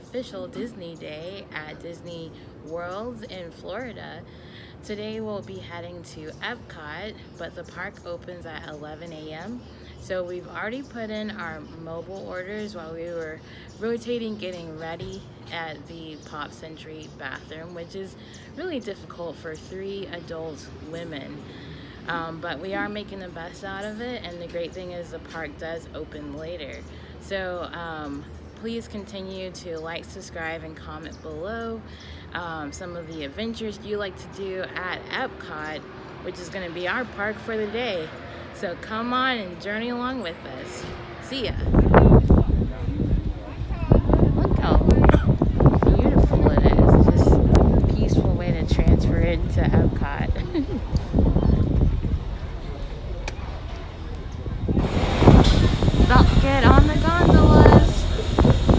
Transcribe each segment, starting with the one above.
official Disney day at Disney World in Florida. Today we'll be heading to Epcot, but the park opens at 11 a.m. So we've already put in our mobile orders while we were rotating getting ready at the Pop Century bathroom, which is really difficult for 3 adult women. But we are making the best out of it, and the great thing is the park does open later. So please continue to like, subscribe, and comment below some of the adventures you like to do at Epcot, which is going to be our park for the day. So come on and journey along with us. See ya. Look how beautiful it is. It's just a peaceful way to transfer into Epcot. About to get on the gondolas.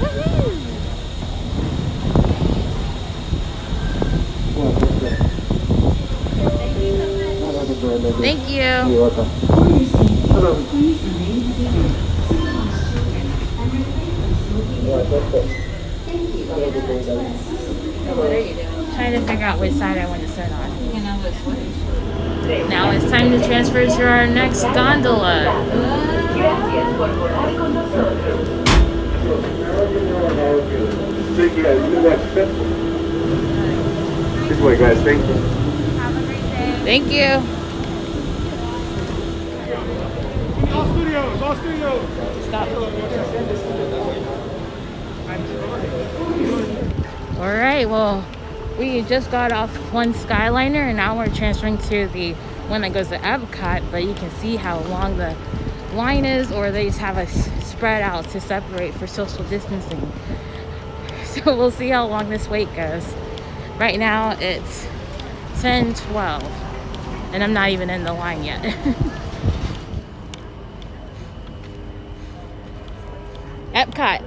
Woohoo! Thank you. You're welcome. What are you doing? Trying to figure out which side I want to sit on. Now it's time to transfer to our next gondola. Thank you guys. This way, guys. Thank you. Have a great day. Thank you. All studios. Stop. Alright, well, we just got off one Skyliner and now we're transferring to the one that goes to Epcot, but you can see how long the line is, or they just have us spread out to separate for social distancing. So we'll see how long this wait goes. Right now it's 10:12 and I'm not even in the line yet. Epcot.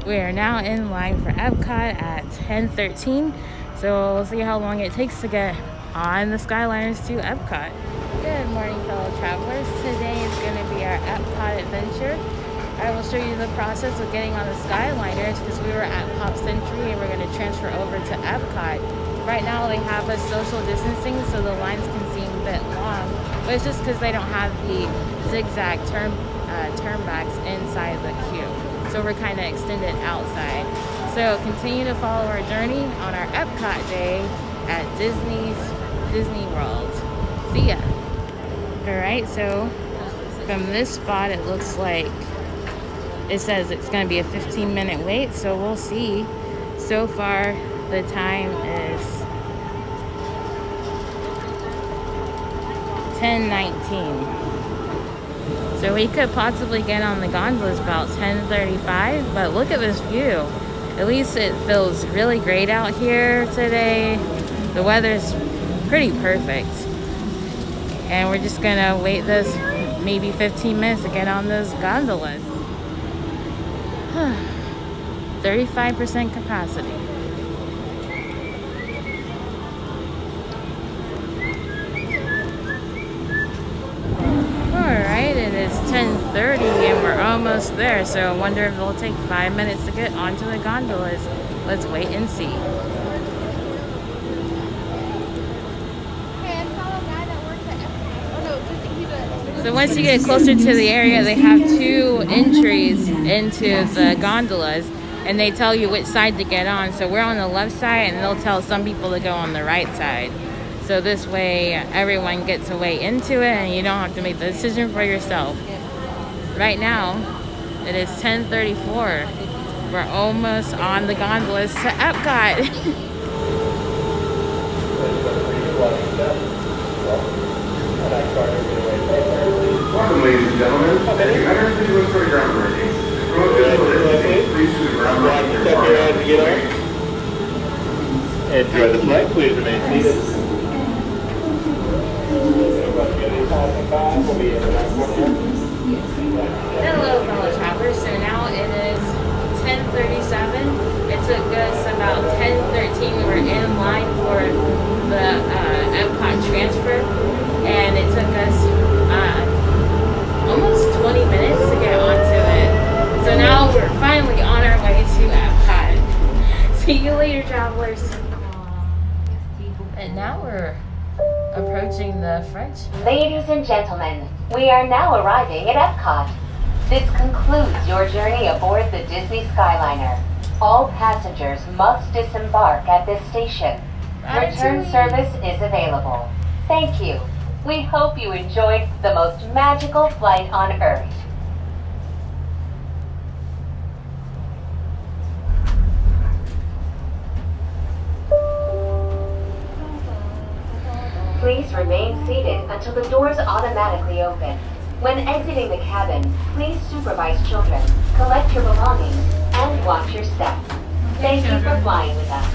We are now in line for Epcot at 10:13. So we'll see how long it takes to get on the Skyliners to Epcot. Good morning, fellow travelers. Today is going to be our Epcot adventure. I will show you the process of getting on the Skyliners because we were at Pop Century and we're going to transfer over to Epcot. Right now they have us social distancing, so the lines can seem a bit long, but it's just because they don't have the zigzag turnbacks inside the queue. So we're kind of extended outside. So continue to follow our journey on our Epcot day at Disney World. See ya. Alright, so from this spot it looks like it says it's going to be a 15-minute wait, so we'll see. So far the time is 10:19. So we could possibly get on the gondolas about 10:35, but look at this view. At least it feels really great out here today. The weather's pretty perfect. And we're just gonna wait this maybe 15 minutes to get on those gondolas. 35% capacity. Alright, it is 10:30 and we're almost there, so I wonder if it'll take 5 minutes to get onto the gondolas. Let's wait and see. So once you get closer to the area, they have 2 entries into the gondolas and they tell you which side to get on. So we're on the left side and they'll tell some people to go on the right side. So this way everyone gets a way into it and you don't have to make the decision for yourself. Right now it is 10:34. We're almost on the gondolas to Epcot. Welcome, ladies and gentlemen. As you enter into the groundbreaking, please do the groundbreaking. Enjoy the flight. Please remain seated. Hello, fellow travelers. So now it is 10:37. It took us about 10:13. We were in line for the Epcot transfer, and it took later, travelers. And now we're approaching the French. Ladies and gentlemen, we are now arriving at Epcot. This concludes your journey aboard the Disney Skyliner. All passengers must disembark at this station. Return service is available. Thank you. We hope you enjoyed the most magical flight on Earth. Please remain seated until the doors automatically open. When exiting the cabin, please supervise children, collect your belongings, and watch your step. Thank you for flying with us.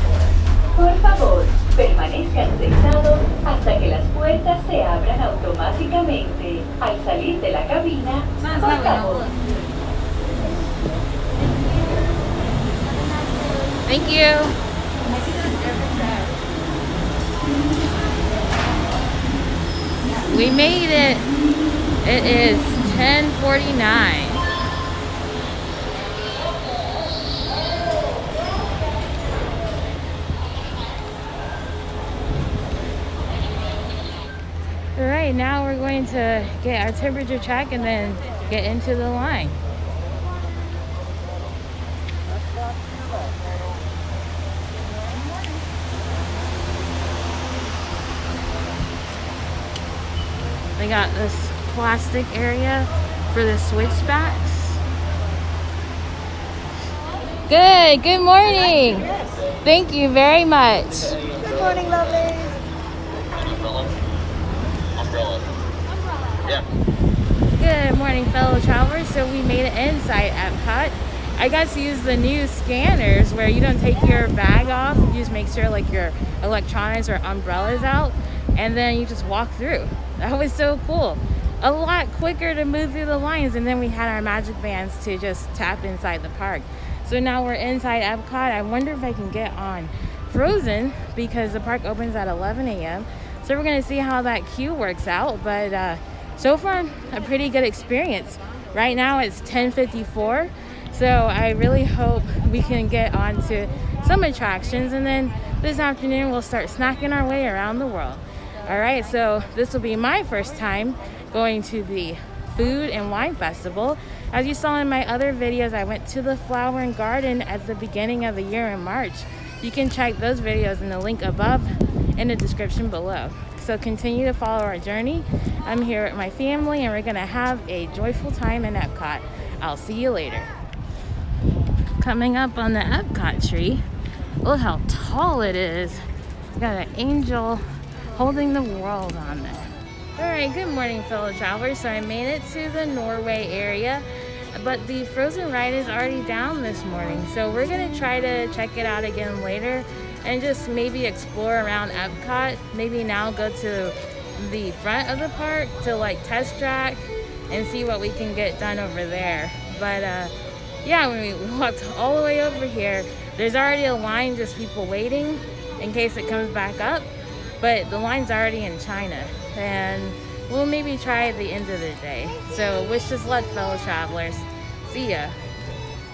Por favor, permanezcan sentados hasta que las puertas se abran automáticamente. Al salir de la cabina, por favor. Thank you. We made it. It is 10:49. All right, now we're going to get our temperature check and then get into the line. They got this plastic area for the switchbacks. Good morning. Thank you very much. Good morning, lovelies. Good morning, fellow travelers. So we made it inside Epcot. I got to use the new scanners where you don't take your bag off. You just make sure like your electronics or umbrellas out, and then you just walk through. That was so cool. A lot quicker to move through the lines, and then we had our magic bands to just tap inside the park. So now we're inside Epcot. I wonder if I can get on Frozen because the park opens at 11 a.m. So we're gonna see how that queue works out. But so far, a pretty good experience. Right now it's 10:54. So I really hope we can get onto some attractions, and then this afternoon we'll start snacking our way around the world. All right, so this will be my first time going to the Food and Wine Festival. As you saw in my other videos, I went to the Flower and Garden at the beginning of the year in March. You can check those videos in the link above in the description below. So continue to follow our journey. I'm here with my family and we're gonna have a joyful time in Epcot. I'll see you later. Coming up on the Epcot tree, look how tall it is. We got an angel holding the world on there. All right, good morning, fellow travelers. So I made it to the Norway area, but the Frozen ride is already down this morning. So we're gonna try to check it out again later and just maybe explore around Epcot. Maybe now go to the front of the park to like test track and see what we can get done over there. But yeah, when we walked all the way over here, there's already a line, just people waiting in case it comes back up. But the line's already in China, and we'll maybe try at the end of the day. So wish us luck, fellow travelers. See ya.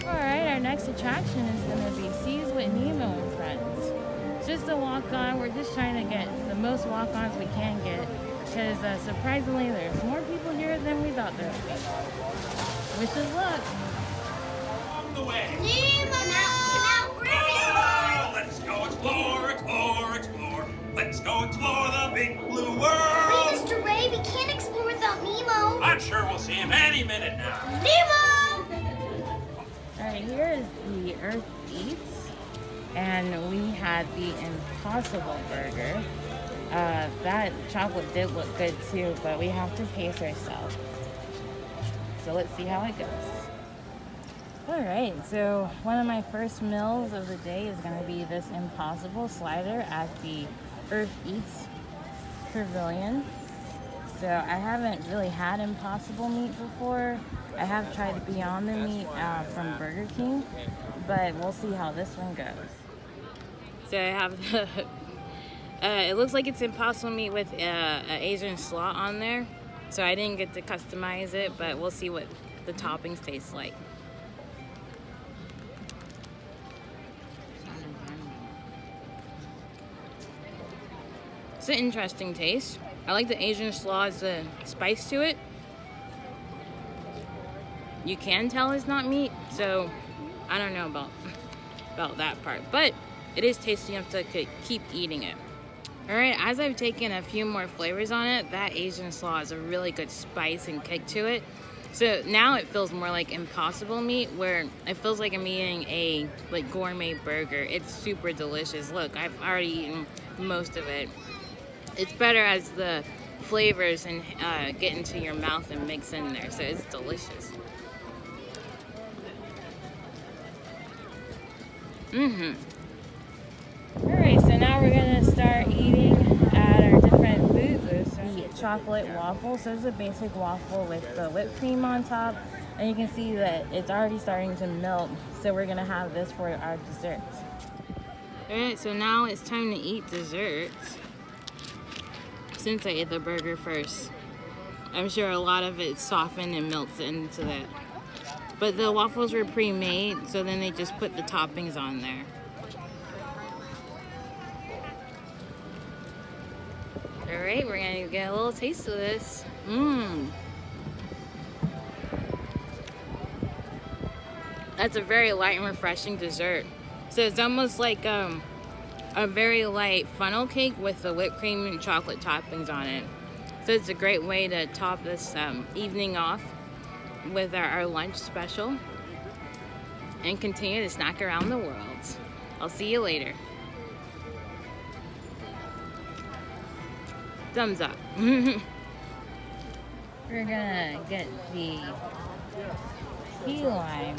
All right, our next attraction is gonna be Seas with Nemo and Friends. It's just a walk-on. We're just trying to get the most walk-ons we can get, because surprisingly, there's more people here than we thought there would be. Wish us luck. On the way. Nemo! Let's go explore, explore, explore. Let's go explore the big blue world. Wait, Mr. Ray, we can't explore without Nemo. I'm sure we'll see him any minute now. Nemo! All right, here is the Earth Eats, and we had the Impossible Burger. That chocolate did look good too, but we have to pace ourselves. So let's see how it goes. All right, so one of my first meals of the day is going to be this Impossible slider at the Earth Eats Pavilion. So I haven't really had Impossible meat before. I have tried the Beyond the Meat from Burger King, but we'll see how this one goes. So I have the, it looks like it's Impossible meat with an Asian slot on there. So I didn't get to customize it, but we'll see what the toppings taste like. It's an interesting taste. I like the Asian slaw's spice to it. You can tell it's not meat, so I don't know about that part, but it is tasty enough to keep eating it. All right, as I've taken a few more flavors on it, that Asian slaw has a really good spice and kick to it. So now it feels more like Impossible meat, where it feels like I'm eating a gourmet burger. It's super delicious. Look, I've already eaten most of it. It's better as the flavors and get into your mouth and mix in there, so it's delicious. Alright, so now we're gonna start eating at our different food booths. The chocolate waffle, so it's a basic waffle with the whipped cream on top, and you can see that it's already starting to melt, so we're gonna have this for our desserts. Alright, so now it's time to eat desserts. Since I ate the burger first, I'm sure a lot of it softened and melts into that. But the waffles were pre-made, so then they just put the toppings on there. Alright, we're gonna get a little taste of this. That's a very light and refreshing dessert. So it's almost like a very light funnel cake with the whipped cream and chocolate toppings on it. So it's a great way to top this evening off with our lunch special and continue to snack around the world. I'll see you later. Thumbs up. We're gonna get the key lime,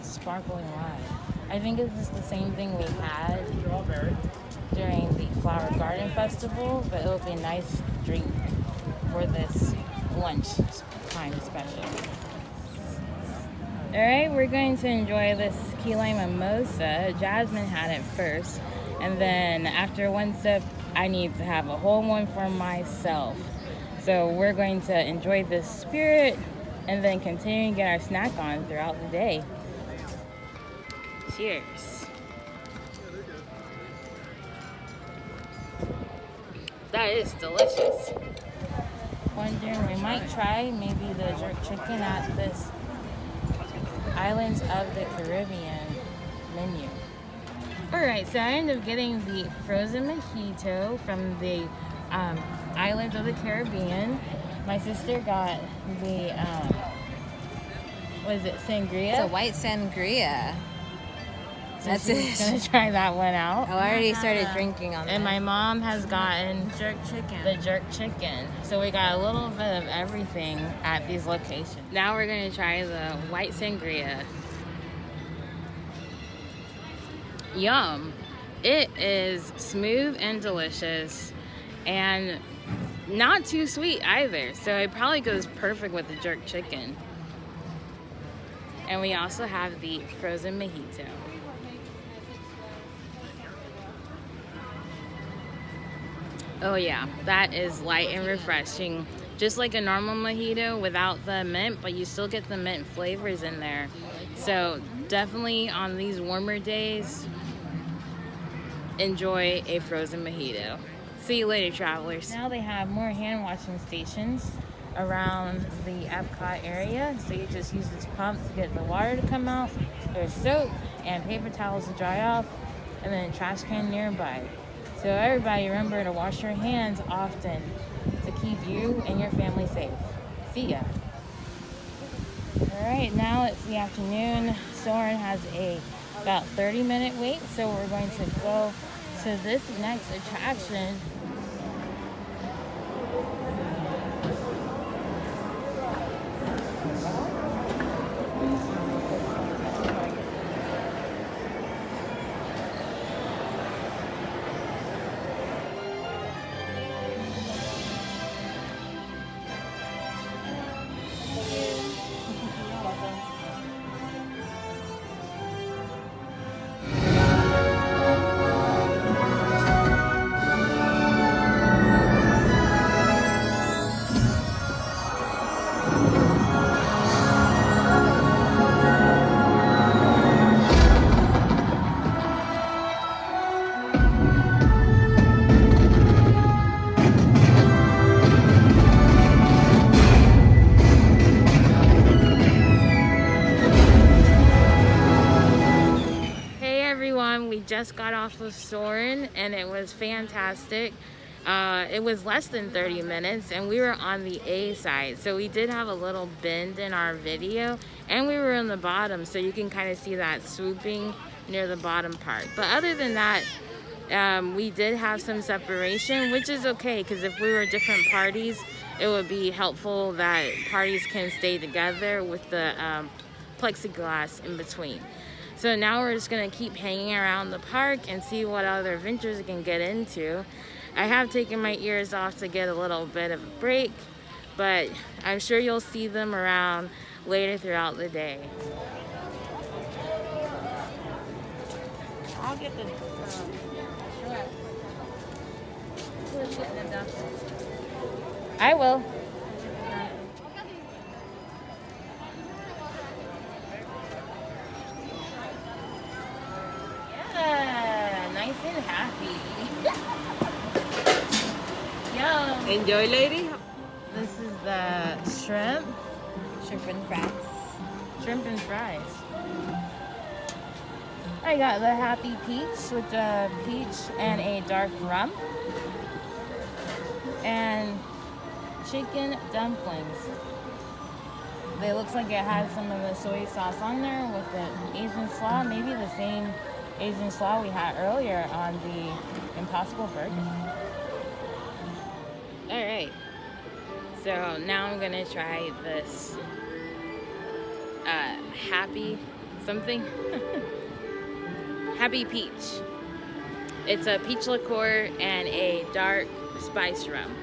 sparkling lime. I think this is the same thing we had during the Flower Garden Festival, but it'll be a nice drink for this lunch time special. Alright, we're going to enjoy this key lime mimosa. Jasmine had it first, and then after one sip, I need to have a whole one for myself. So we're going to enjoy this spirit and then continue to get our snack on throughout the day. Cheers. That is delicious. Wondering, we might try maybe the jerk chicken at this Islands of the Caribbean menu. Alright, so I ended up getting the frozen mojito from the Islands of the Caribbean. My sister got the, what is it, sangria? It's a white sangria. So That's she's it. gonna try that one out. I already started drinking on that. And my mom has gotten jerk chicken. the jerk chicken. So we got a little bit of everything at these locations. Now we're gonna try the white sangria. Yum. It is smooth and delicious and not too sweet either. So it probably goes perfect with the jerk chicken. And we also have the frozen mojito. Oh yeah, that is light and refreshing. Just like a normal mojito without the mint, but you still get the mint flavors in there. So definitely on these warmer days, enjoy a frozen mojito. See you later, travelers. Now they have more hand washing stations around the Epcot area. So you just use this pump to get the water to come out. There's soap and paper towels to dry off, and then a trash can nearby. So everybody remember to wash your hands often to keep you and your family safe. See ya. Alright, now it's the afternoon. Soarin has a about 30-minute wait, so we're going to go to this next attraction. just got off of Soarin, and it was fantastic. It was less than 30 minutes, and we were on the A side, so we did have a little bend in our video, and we were in the bottom, so you can kind of see that swooping near the bottom part. But other than that, we did have some separation, which is okay, because if we were different parties, it would be helpful that parties can stay together with the plexiglass in between. So now we're just gonna keep hanging around the park and see what other adventures we can get into. I have taken my ears off to get a little bit of a break, but I'm sure you'll see them around later throughout the day. I'll get the I will. Yeah, nice and happy. Yum. Enjoy, lady. This is the shrimp. Shrimp and fries. Shrimp and fries. I got the Happy Peach with the peach and a dark rum. And chicken dumplings. It looks like it had some of the soy sauce on there with the Asian slaw. Maybe the same Asian slaw we had earlier on the Impossible Burger. Alright. So now I'm gonna try this Happy something. Happy Peach. It's a peach liqueur and a dark spice rum.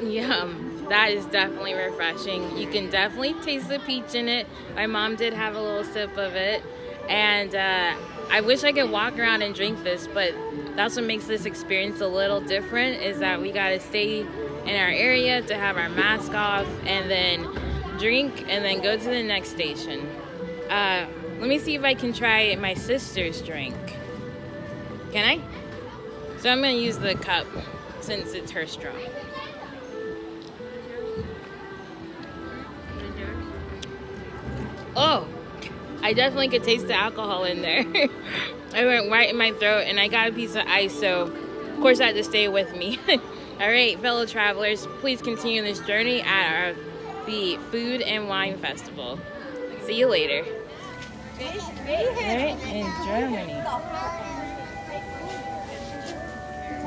Yum. That is definitely refreshing. You can definitely taste the peach in it. My mom did have a little sip of it. And I wish I could walk around and drink this, but that's what makes this experience a little different, is that we gotta stay in our area to have our mask off and then drink and then go to the next station. Let me see if I can try my sister's drink. Can I? So I'm gonna use the cup since it's her straw. Oh, I definitely could taste the alcohol in there. I went right in my throat, and I got a piece of ice, so of course I had to stay with me. All right, fellow travelers, please continue this journey at the Food and Wine Festival. See you later. Right in Germany.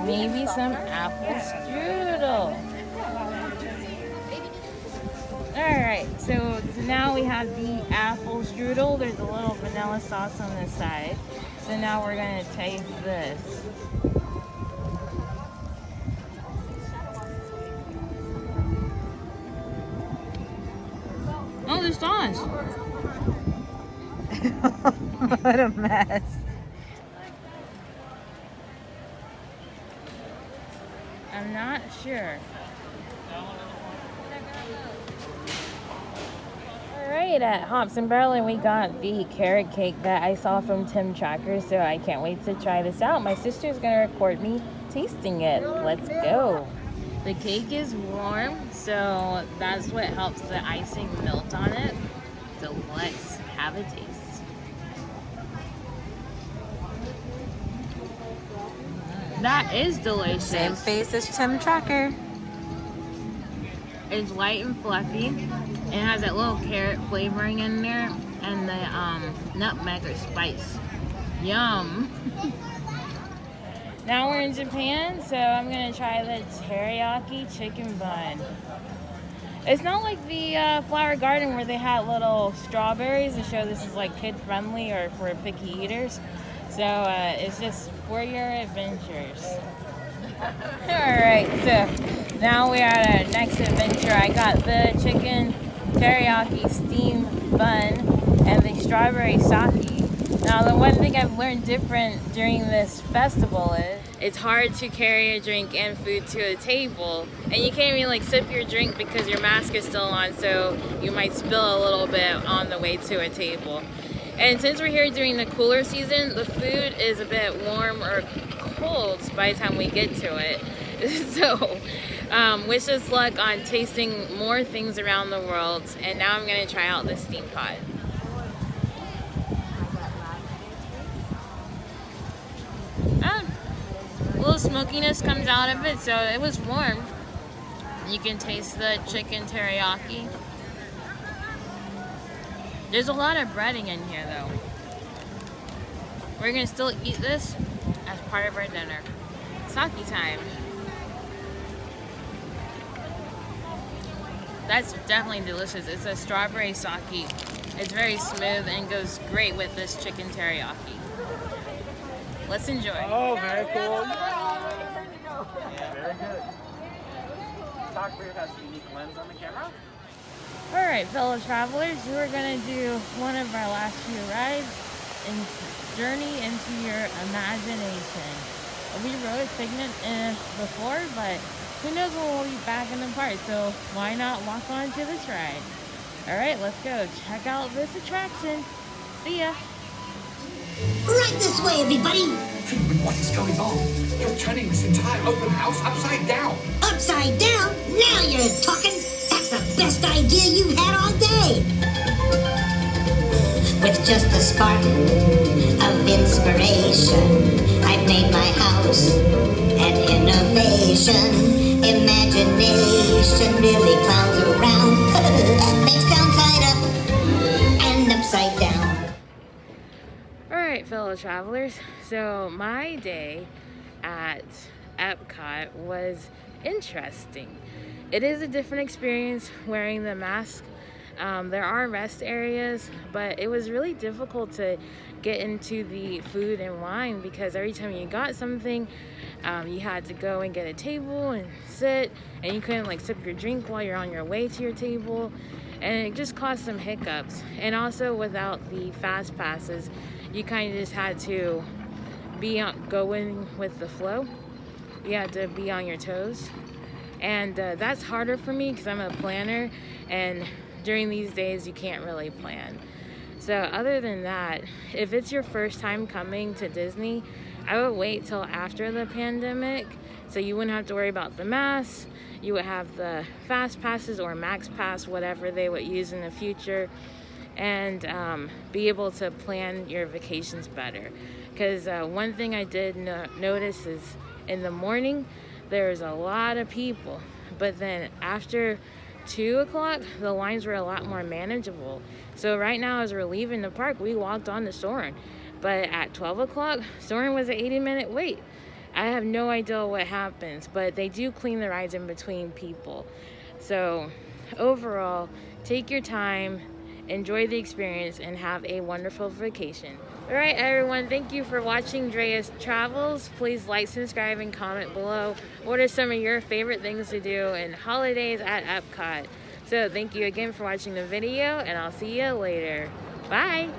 Maybe some apple strudel. Alright, so now we have the apple strudel. There's a little vanilla sauce on this side. So now we're going to taste this. Oh, there's sauce. What a mess. I'm not sure. Alright, at Hops and Berlin we got the carrot cake that I saw from Tim Tracker, so I can't wait to try this out. My sister's gonna record me tasting it. Let's go. The cake is warm, so that's what helps the icing melt on it. So let's have a taste. That is delicious. Same face as Tim Tracker. It's light and fluffy. It has that little carrot flavoring in there and the nutmeg or spice. Yum. Now we're in Japan, so I'm gonna try the teriyaki chicken bun. It's not like the Flower Garden where they had little strawberries to show this is like kid friendly or for picky eaters. So it's just for your adventures. Alright, so now we're at our next adventure. I got the chicken teriyaki steam bun and the strawberry sake. Now the one thing I've learned different during this festival is it's hard to carry a drink and food to a table, and you can't even like sip your drink because your mask is still on, so you might spill a little bit on the way to a table. And since we're here during the cooler season, the food is a bit warm or cold by the time we get to it. So wish us luck on tasting more things around the world. And now I'm gonna try out the steam pot. smokiness comes out of it, so it was warm. You can taste the chicken teriyaki. There's a lot of breading in here though. We're gonna still eat this as part of our dinner. Sake time. That's definitely delicious. It's a strawberry sake. It's very smooth and goes great with this chicken teriyaki. Let's enjoy. Oh, very cool. Yeah, very good. Stockbird has a unique lens on the camera. Alright, fellow travelers, we're gonna do one of our last few rides and journey into your imagination. We rode Figment before, but who knows when we'll be back in the park, so why not walk on to this ride? Alright, let's go check out this attraction. See ya! Right this way, everybody! Figment, what is going on? You're turning this entire open house upside down. Upside down? Now you're talking! That's the best idea you've had all day! With just a spark of inspiration, I've made my house an innovation. Imagination really clowns around. Makes downside up and upside down. Alright, fellow travelers, so my day at Epcot was interesting. It is a different experience wearing the mask. There are rest areas, but it was really difficult to get into the food and wine because every time you got something, you had to go and get a table and sit, and you couldn't like sip your drink while you're on your way to your table, and it just caused some hiccups. And also without the fast passes, you kind of just had to going with the flow. You had to be on your toes, and that's harder for me because I'm a planner, and during these days you can't really plan. So other than that, if it's your first time coming to Disney, I would wait till after the pandemic so you wouldn't have to worry about the masks. You would have the fast passes or max pass, whatever they would use in the future, and be able to plan your vacations better. Because one thing I did notice is in the morning there's a lot of people, but then after 2 o'clock the lines were a lot more manageable. So right now as we're leaving the park, we walked on to Soarin, but at 12 o'clock Soarin was an 80-minute wait. I have no idea what happens, but they do clean the rides in between people. So overall, take your time, enjoy the experience, and have a wonderful vacation. Alright everyone, thank you for watching Drea's Travels. Please like, subscribe, and comment below. What are some of your favorite things to do in holidays at Epcot? So thank you again for watching the video, and I'll see you later. Bye!